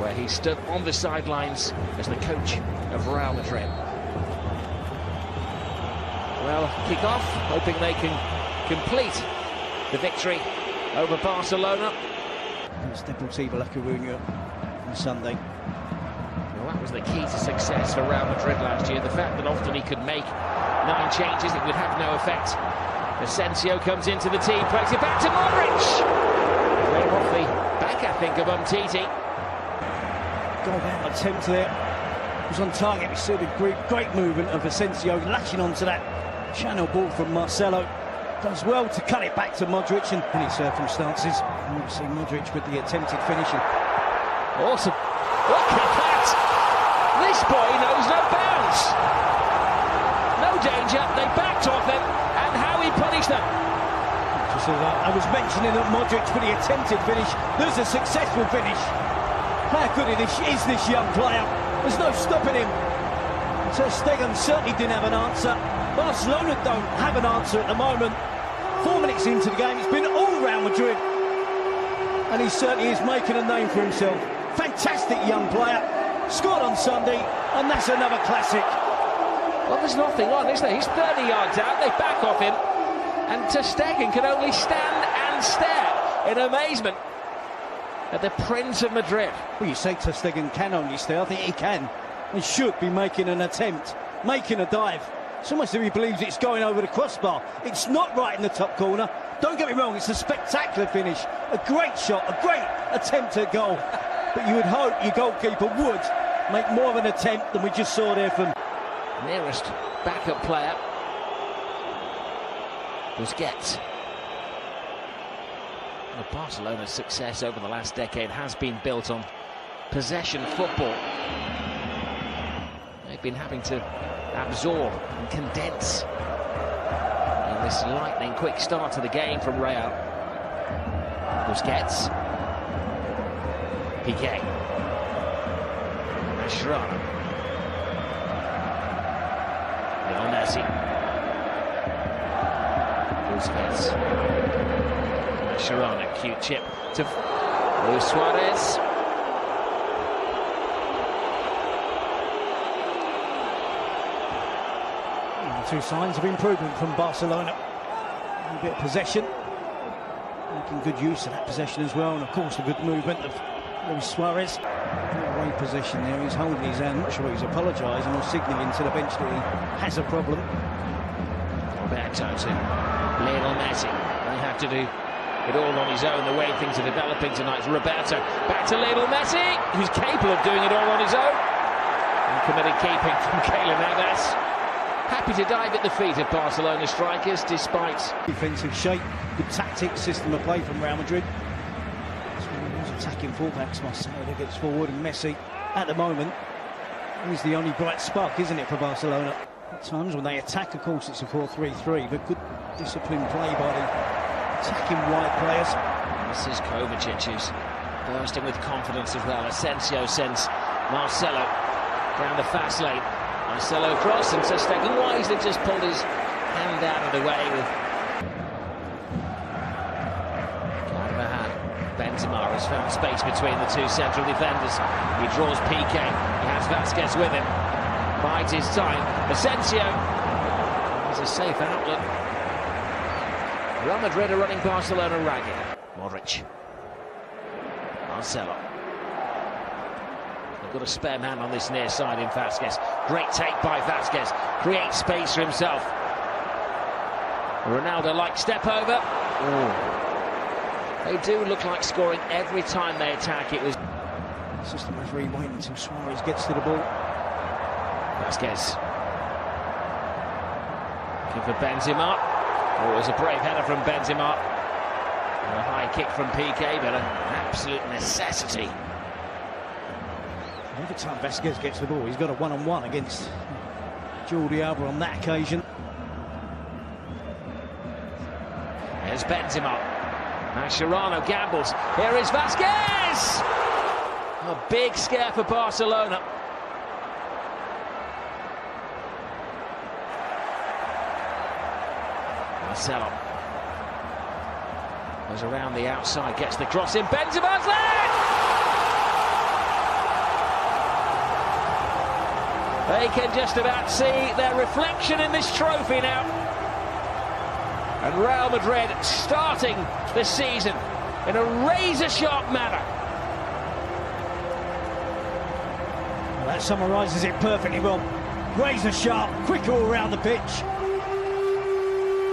where he stood on the sidelines as the coach of Real Madrid. Well, kick-off, hoping they can complete the victory over Barcelona. It's Deportivo La Coruña on Sunday. Well, that was the key to success for Real Madrid last year. The fact that often he could make 9 changes, it would have no effect. Asensio comes into the team, plays it back to Modric. Came off the back, I think, of Umtiti. Goal out attempt there. Was on target. We saw the great movement of Asensio latching onto that channel ball from Marcelo. Does well to cut it back to Modric in any circumstances. And we'll see Modric with the attempted finishing. Awesome. Look at that! This boy knows no bounds. No danger. They backed off him. And how he punished them. Just as I was mentioning that Modric for the attempted finish. There's a successful finish. How good is this young player? There's no stopping him. Ter Stegen certainly didn't have an answer. Barcelona don't have an answer at the moment. 4 minutes into the game, it's been all Real Madrid. And he certainly is making a name for himself. Fantastic young player. Scored on Sunday, and that's another classic. Well, there's nothing on, is there? He's 30 yards out, they back off him. And Ter Stegen can only stand and stare in amazement at the Prince of Madrid. Well, you say Ter Stegen can only stare. I think he can and should be making an attempt, making a dive. It's almost as if he believes it's going over the crossbar. It's not right in the top corner. Don't get me wrong, it's a spectacular finish. A great shot, a great attempt at goal. But you would hope your goalkeeper would make more of an attempt than we just saw there from nearest backup player, Busquets. Well, Barcelona's success over the last decade has been built on possession football. They've been having to absorb and condense in this lightning quick start to the game from Real. Busquets, Piqué, Mascherano, Lionel Messi, Busquets, Mascherano, cute chip to Luis Suarez. Two signs of improvement from Barcelona. A bit of possession, making good use of that possession as well, and of course the good movement of Luis Suarez. Great possession there. He's holding his hand. Not sure he's apologising or signalling to the bench that he has a problem. Roberto to Lionel Messi. They have to do it all on his own. The way things are developing tonight. Roberto back to Lionel Messi, who's capable of doing it all on his own. And committed keeping from Keylor Navas. Happy to dive at the feet of Barcelona strikers, despite defensive shape, good tactics, system of play from Real Madrid. Attacking fullbacks, Marcelo gets forward, and Messi, at the moment, is the only bright spark, isn't it, for Barcelona? At times when they attack, of course, it's a 4-3-3, but good disciplined play by the attacking wide players. This is Kovacic, who's bursting with confidence as well. Asensio sends Marcelo down the fast lane. Marcelo cross, and Ter Stegen wisely just pulled his hand out of the way with Carvajal. Benzema has found space between the two central defenders. He draws Piqué. He has Vasquez with him. Bides his time. Asensio has a safe outlet. Real Madrid are running Barcelona ragged. Modric. Marcelo. Got a spare man on this near side in Vasquez. Great take by Vasquez. Creates space for himself. Ronaldo-like step over. They do look like scoring every time they attack. It was System referee waiting until Suarez gets to the ball. Vasquez. Looking for Benzema. Oh, it was a brave header from Benzema. And a high kick from Piqué, but an absolute necessity. Every time Vasquez gets the ball, he's got a one-on-one against Jordi Alba on that occasion. There's Benzema. Mascherano gambles. Here is Vasquez! A big scare for Barcelona. Marcelo goes around the outside, gets the cross in. Benzema's leg! They can just about see their reflection in this trophy now. And Real Madrid starting the season in a razor-sharp manner. Well, that summarises it perfectly well. Razor-sharp, quick all around the pitch.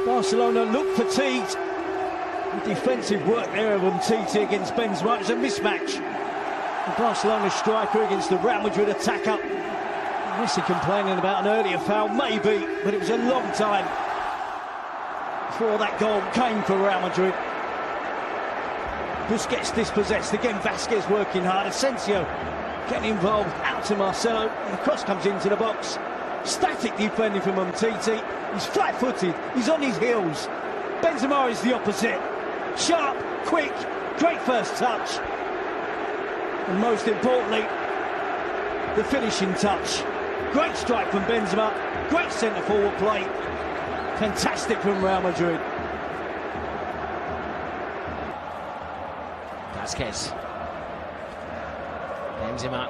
Barcelona look fatigued. The defensive work there of Umtiti against Benzema is a mismatch. The Barcelona striker against the Real Madrid attacker. Messi complaining about an earlier foul, maybe, but it was a long time before that goal came for Real Madrid. Busquets dispossessed, again Vasquez working hard, Asensio getting involved, out to Marcelo, and the cross comes into the box. Static defending from Umtiti, he's flat-footed, he's on his heels. Benzema is the opposite, sharp, quick, great first touch. And most importantly, the finishing touch. Great strike from Benzema, great centre-forward play. Fantastic from Real Madrid. Vasquez. Benzema.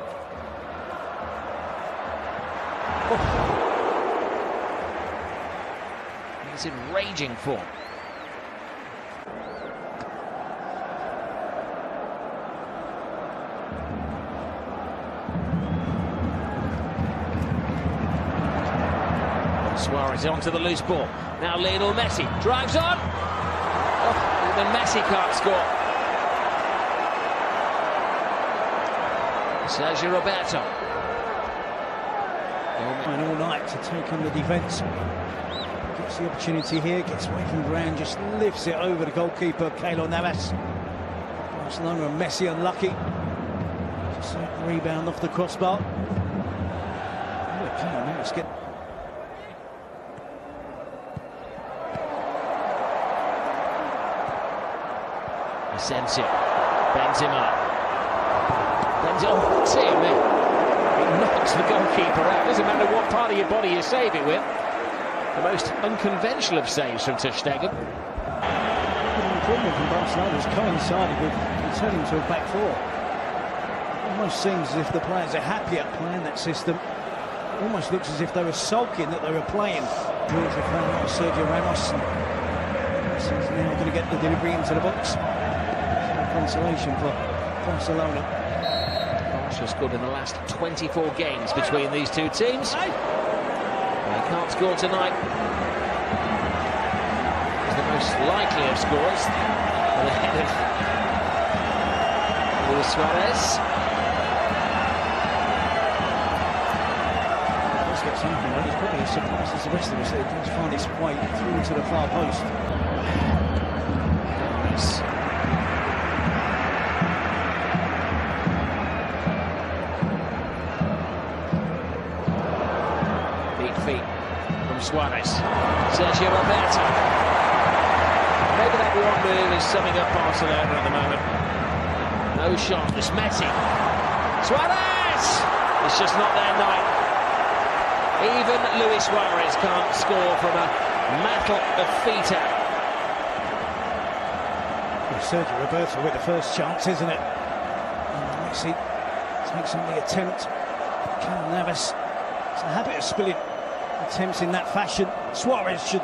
Oh. He's in raging form. Suarez onto the loose ball. Now Lionel Messi drives on. Oh, even Messi can't score. Sergio Roberto. And all night to take on the defence. Gets the opportunity here, gets away from ground, just lifts it over the goalkeeper, Keylor Navas. Barcelona and Messi unlucky. Just a rebound off the crossbar. Keylor Navas get. Asensio, Benzema. Oh, dear me. It knocks the goalkeeper out. Doesn't matter what part of your body you save it with. The most unconventional of saves from Ter Stegen. The improvement from Barcelona has coincided with returning to a back four. It almost seems as if the players are happier playing that system. It almost looks as if they were sulking that they were playing. Sergio Ramos. He's now going to get the delivery into the box. Consolation for Barcelona. Barca scored in the last 24 games between these two teams. They can't score tonight. He's the most likely of scorers ahead of Luis Suarez. Let's get something. It's probably as surprised as the rest of us that it does find its way through to the far post. Feet from Suarez. Sergio Roberto. Maybe that one move is summing up Barcelona at the moment. No shot. It's Messi. Suarez! It's just not their night. Even Luis Suarez can't score from a mattle of feet out. Sergio Roberto with the first chance, isn't it? And Messi takes on the attempt. Keylor Navas. It's a habit of spilling attempts in that fashion. Suarez should